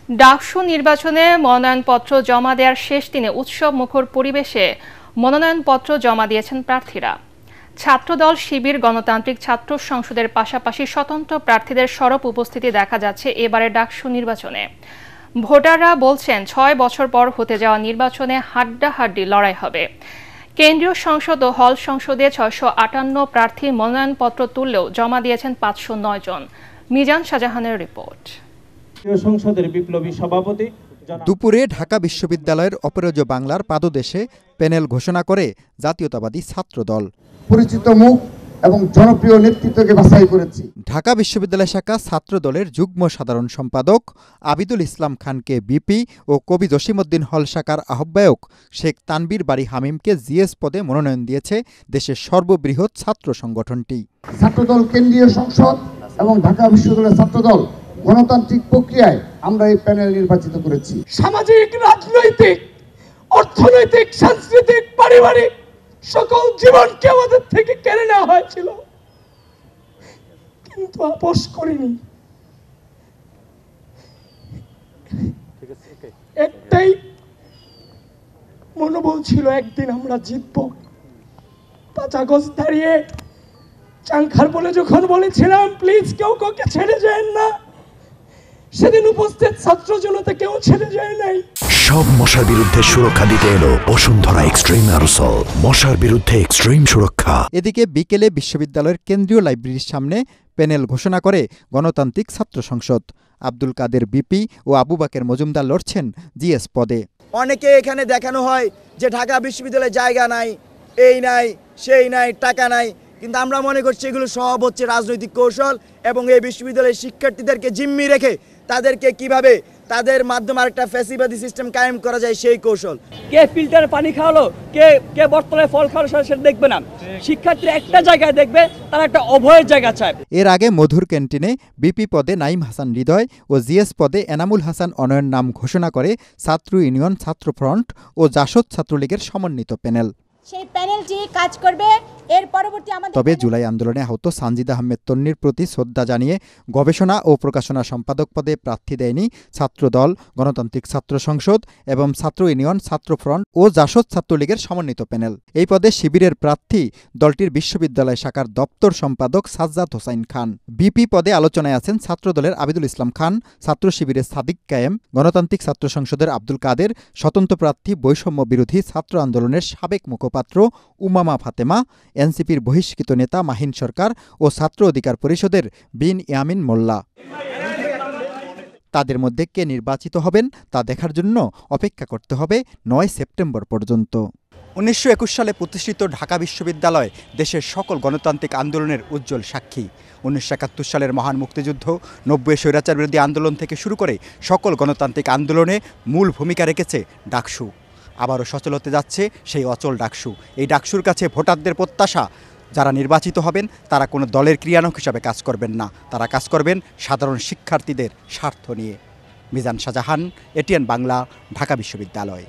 ডাকসু নির্বাচনে মনোনয়নপত্র জমা দেওয়ার শেষ দিনে উৎসব মুখর পরিবেশে মনোনয়নপত্র জমা দিয়েছেন প্রার্থীরা। ছাত্রদল, শিবির, গণতান্ত্রিক ছাত্র সংসদের পাশাপাশি স্বতন্ত্র প্রার্থীদের সরব উপস্থিতি দেখা যাচ্ছে এবারের ডাকসু নির্বাচনে। ভোটাররা বলছেন ৬ বছর পর হতে যাওয়া নির্বাচনে হাড্ডাহাড্ডি লড়াই হবে। কেন্দ্রীয় সংসদ ও হল সংসদে ৬৫৮ প্রার্থী মনোনয়নপত্র তুললেও জমা দিয়েছেন ৫০৯ জন। মিজান শাহজাহানের রিপোর্ট। সংসদের বিপ্লবী সভাপতি দুপুরে ঢাকা বিশ্ববিদ্যালয়ের অপরাজ্য বাংলার পাদদেশে প্যানেল ঘোষণা করে জাতীয়তাবাদী ছাত্রদল। পরিচিত মুখ এবং জনপ্রিয় নেতৃত্বকে বাছাই করেছি। ঢাকা বিশ্ববিদ্যালয় শাখা ছাত্রদলের যুগ্ম সাধারণ সম্পাদক আবিদুল ইসলাম খানকে বিপি ও কবি জসিমউদ্দিন হল শাখার আহ্বায়ক শেখ তানবীর বাড়ি হামিমকে জিএস পদে মনোনয়ন দিয়েছে দেশের সর্ববৃহৎ ছাত্র সংগঠনটি। ছাত্রদল কেন্দ্রীয় সংসদ এবং ঢাকা বিশ্ববিদ্যালয়ের ছাত্রদল গণতান্ত্রিক প্রক্রিয়ায় আমরা এই প্যানেল নির্বাচিত করেছি। সামাজিক, রাজনৈতিক, অর্থনৈতিক, সাংস্কৃতিক, পারিবারিক সকল জীবনকে আমাদের থেকে কেড়ে নেওয়া হয়েছিল, কিন্তু আপোষ করিনি। একটাই মনোবল ছিল, একদিন আমরা জিতব। ৫ আগস্ট দাঁড়িয়ে চাংখার বলে যখন বলেছিলাম প্লিজ কেউ কাউকে ছেড়ে যায় না, সেদিন উপস্থিত ছাত্র জনতা কেউ ছেড়ে যায় নাই। সব মশার বিরুদ্ধে সুরক্ষা দিতে এলো বসুন্ধরা এক্সট্রিম অ্যারোসল, মশার বিরুদ্ধে এক্সট্রিম সুরক্ষা। এদিকে বিকেলে বিশ্ববিদ্যালয়ের কেন্দ্রীয় লাইব্রেরির সামনে প্যানেল ঘোষণা করে গণতান্ত্রিক ছাত্র সংসদ। আব্দুল কাদের বিপি ও আবু বাকের মজুমদার লড়ছেন জিএস পদে। অনেকে এখানে দেখানো হয় যে ঢাকা বিশ্ববিদ্যালয়ে জায়গা নাই, এই নাই, সেই নাই, টাকা নাই, কিন্তু আমরা মনে করছি এগুলো সব হচ্ছে রাজনৈতিক কৌশল এবং এই বিশ্ববিদ্যালয়ের শিক্ষার্থীদেরকে জিম্মি রেখে তাদেরকে কিভাবে তাদের মাধ্যমে আরেকটা ফ্যাসিবাদী সিস্টেম কায়েম করা যায় সেই কৌশল। কে ফিল্টারে পানি খাওয়ালো, কে বর্তমানে ফল খাওয়ালো সেটা দেখবে না। শিক্ষার্থীরা একটা জায়গায় দেখবে, তারা একটা অভয়ের জায়গা চায়। এর আগে মধুর ক্যান্টিনে বিপি পদে নাইম হাসান হৃদয় ও জিএস পদে এনামুল হাসান অনয়ের নাম ঘোষণা করে ছাত্র ইউনিয়ন, ছাত্র ফ্রন্ট ও জাসদ ছাত্রলীগের সমন্বিত প্যানেল। সেই প্যানেলটি কাজ করবে। এর পরবর্তী তবে জুলাই আন্দোলনে আহত সানজিদা আহমেদ তন্নির প্রতি শ্রদ্ধা জানিয়ে গবেষণা ও প্রকাশনা সম্পাদক পদে প্রার্থী দেয়নি ছাত্রদল, গণতান্ত্রিক ছাত্র সংসদ এবং ছাত্র ইউনিয়ন, ছাত্র ফ্রন্ট ও জাসদ ছাত্রলীগের সমন্বিত প্যানেল। এই পদে শিবিরের প্রার্থী দলটির বিশ্ববিদ্যালয় শাখার দপ্তর সম্পাদক সাজ্জাদ হোসাইন খান। বিপি পদে আলোচনায় আছেন ছাত্রদলের আবিদুল ইসলাম খান, ছাত্র শিবিরের সাদিক কায়েম, গণতান্ত্রিক ছাত্র সংসদের আব্দুল কাদের, স্বতন্ত্র প্রার্থী বৈষম্য বিরোধী ছাত্র আন্দোলনের সাবেক মুখপাত্র উমামা ফাতেমা, এনসিপির বহিষ্কৃত নেতা মাহিন সরকার ও ছাত্র অধিকার পরিষদের বিন ইয়ামিন মোল্লা। তাদের মধ্যে কে নির্বাচিত হবেন তা দেখার জন্য অপেক্ষা করতে হবে ৯ সেপ্টেম্বর পর্যন্ত। ১৯২১ সালে প্রতিষ্ঠিত ঢাকা বিশ্ববিদ্যালয় দেশের সকল গণতান্ত্রিক আন্দোলনের উজ্জ্বল সাক্ষী। ১৯৭১ সালের মহান মুক্তিযুদ্ধ, ৯০ স্বৈরাচার বিরোধী আন্দোলন থেকে শুরু করে সকল গণতান্ত্রিক আন্দোলনে মূল ভূমিকা রেখেছে ডাকসু। আবারও সচল হতে যাচ্ছে সেই অচল ডাকসু। এই ডাকসুর কাছে ভোটারদের প্রত্যাশা, যারা নির্বাচিত হবেন তারা কোনো দলের ক্রিয়ানক হিসাবে কাজ করবেন না, তারা কাজ করবেন সাধারণ শিক্ষার্থীদের স্বার্থ নিয়ে। মিজান শাহজাহান, এটিএন বাংলা, ঢাকা বিশ্ববিদ্যালয়।